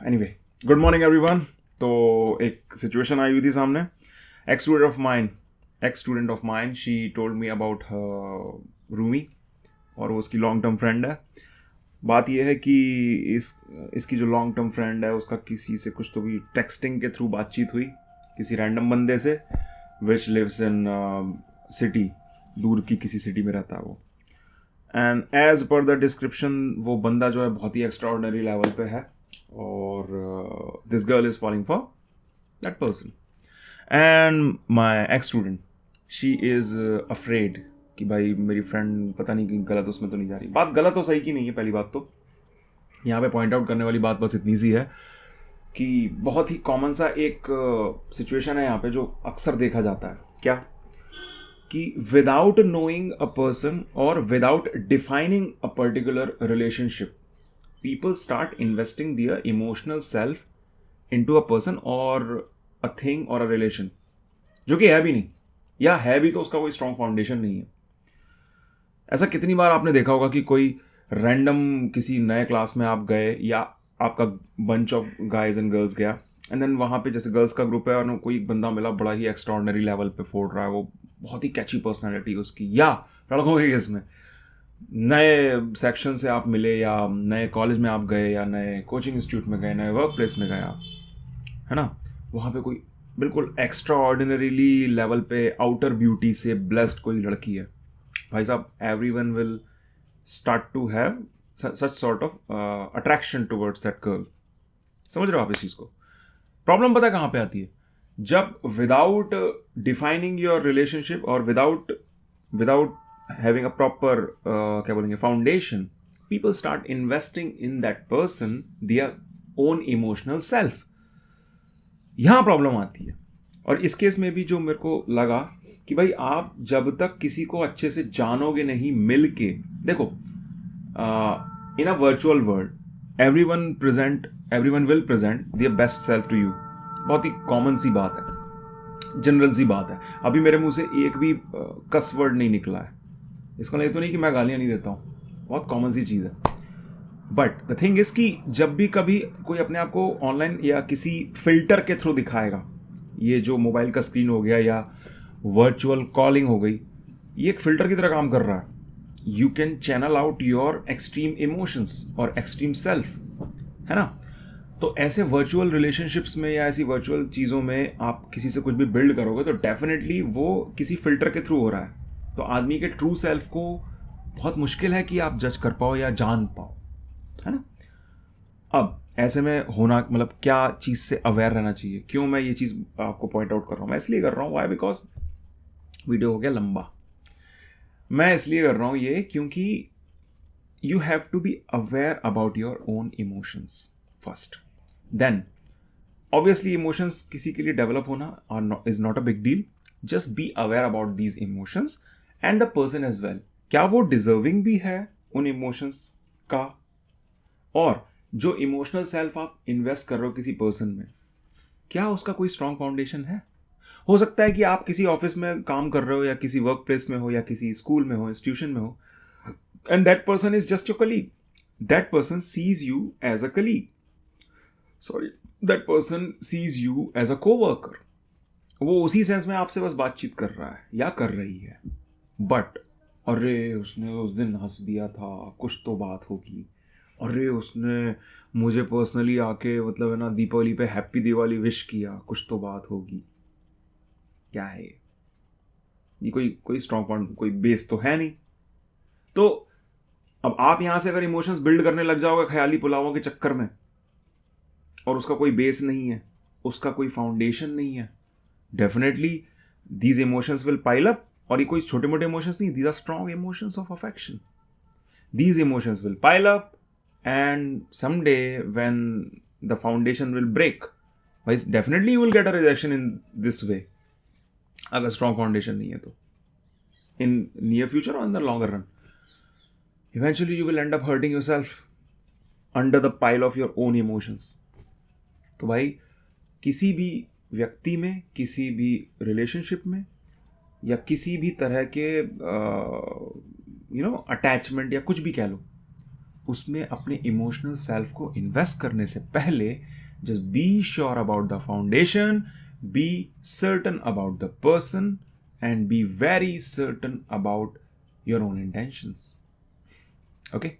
Anyway, good morning everyone. तो एक situation आई हुई थी सामने। X student of mine she told me about Rumi, और वो उसकी लॉन्ग टर्म फ्रेंड है। बात यह है कि इसकी जो लॉन्ग टर्म फ्रेंड है उसका किसी से कुछ तो भी टेक्सटिंग के थ्रू बातचीत हुई, किसी रैंडम बंदे से, विच लिव्स इन सिटी, दूर की किसी सिटी में रहता है वो। And as per the description वो बंदा जो है बहुत ही एक्स्ट्राऑर्डिनरी लेवल पे है, और this girl is following for that person. And my x student, she is afraid कि भाई मेरी फ्रेंड पता नहीं कि गलत उसमें तो नहीं जा रही। बात गलत हो सही की नहीं है, पहली बात तो यहाँ पे पॉइंट आउट करने वाली बात बस इतनी सी है कि बहुत ही कॉमन सा एक सिचुएशन है यहाँ पे जो अक्सर देखा जाता है। क्या कि विदाउट नोइंग अ पर्सन और without defining a particular relationship, people start investing their emotional self into a person or a thing or a relation, जो कि है भी नहीं, या है भी तो उसका कोई स्ट्रॉन्ग फाउंडेशन नहीं है। ऐसा कितनी बार आपने देखा होगा कि कोई रैंडम किसी नए क्लास में आप गए, या आपका bunch of guys and girls गया, एंड देन वहाँ पे जैसे गर्ल्स का ग्रुप है और कोई एक बंदा मिला बड़ा ही एक्स्ट्रॉर्डनरी लेवल पे फोड़ रहा है, वो बहुत ही कैची पर्सनैलिटी उसकी, या लड़कों के केस में नए सेक्शन से आप मिले, या नए कॉलेज में आप गए, या नए कोचिंग इंस्टीट्यूट में गए, नए वर्क प्लेस में गए आप, है ना। वहाँ पे कोई बिल्कुल एक्स्ट्रा ऑर्डिनरीली लेवल पे आउटर ब्यूटी से ब्लेस्ड कोई लड़की है, भाई साहब, every one will start to have such sort of attraction towards that girl. समझ रहे हो आप इस चीज़ को? प्रॉब्लम पता है कहाँ पे आती है? जब विदाउट डिफाइनिंग योर रिलेशनशिप और without without having a proper क्या बोलेंगे foundation, people start investing in that person their own emotional self। यहाँ प्रॉब्लम आती है। और इस केस में भी जो मेरे को लगा कि भाई आप जब तक किसी को अच्छे से जानोगे नहीं मिल के, देखो in a virtual world everyone will present their best self to you. बहुत ही कॉमन सी बात है, जनरल सी बात है। अभी मेरे मुंह से एक भी कस वर्ड नहीं निकला है, इसका नहीं तो नहीं कि मैं गालियाँ नहीं देता हूँ, बहुत कॉमन सी चीज़ है। बट द थिंग इज़ कि जब भी कभी कोई अपने आप को ऑनलाइन या किसी फिल्टर के थ्रू दिखाएगा, ये जो मोबाइल का स्क्रीन हो गया या वर्चुअल कॉलिंग हो गई, ये एक फिल्टर की तरह काम कर रहा है। You can channel out your extreme emotions और एक्सट्रीम सेल्फ, है ना। तो ऐसे वर्चुअल रिलेशनशिप्स में या ऐसी वर्चुअल चीज़ों में आप किसी से कुछ भी बिल्ड करोगे तो डेफिनेटली वो किसी फिल्टर के थ्रू हो रहा है। तो आदमी के ट्रू सेल्फ को बहुत मुश्किल है कि आप जज कर पाओ या जान पाओ, है ना। अब ऐसे में होना मतलब क्या चीज़ से अवेयर रहना चाहिए। क्यों मैं ये चीज़ आपको पॉइंट आउट कर रहा हूँ? मैं इसलिए कर रहा हूँ, वाई, बिकॉज वीडियो हो गया लंबा। मैं इसलिए कर रहा हूँ ये क्योंकि you have to be aware about your own emotions first, then obviously emotions किसी के लिए डेवलप होना is not a big deal. Just be aware about these emotions and the person as well. क्या वो डिजर्विंग भी है उन emotions का? और जो इमोशनल सेल्फ आप इन्वेस्ट कर रहे हो किसी पर्सन में, क्या उसका कोई स्ट्रॉन्ग फाउंडेशन है? हो सकता है कि आप किसी ऑफिस में काम कर रहे हो, या किसी वर्क प्लेस में हो, या किसी स्कूल में हो, इंस्टीट्यूशन में हो, and that person is just your colleague. That person sees you as a colleague, sorry, that person sees you as a coworker. वो उसी सेंस में आपसे बस बातचीत कर रहा है या कर रही है, बट अरे उसने उस दिन हंस दिया था, कुछ तो बात होगी। अरे उसने मुझे पर्सनली आके मतलब है ना दीपावली पे हैप्पी दिवाली विश किया, कुछ तो बात होगी। क्या है ये? कोई स्ट्रॉन्ग पॉइंट, कोई बेस तो है नहीं। तो अब आप यहां से अगर इमोशंस बिल्ड करने लग जाओगे ख्याली पुलावों के चक्कर में, और उसका कोई बेस नहीं है, उसका कोई फाउंडेशन नहीं है, definitely these emotions will pile up. और ये कोई छोटे मोटे इमोशंस नहीं, these are strong emotions of affection. These emotions will pile up, and someday when the foundation will break, भाई definitely you will get a rejection in this way, अगर strong foundation नहीं है तो। इन नियर फ्यूचर और in the longer run, eventually you will and up hurting yourself under the pile of your own emotions. तो भाई किसी भी व्यक्ति में, किसी भी रिलेशनशिप में, या किसी भी तरह के अटैचमेंट या कुछ भी कह लो, उसमें अपने इमोशनल सेल्फ को इन्वेस्ट करने से पहले just be sure about the foundation, be certain about the person and be very certain about your own intentions. Okay,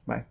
bye.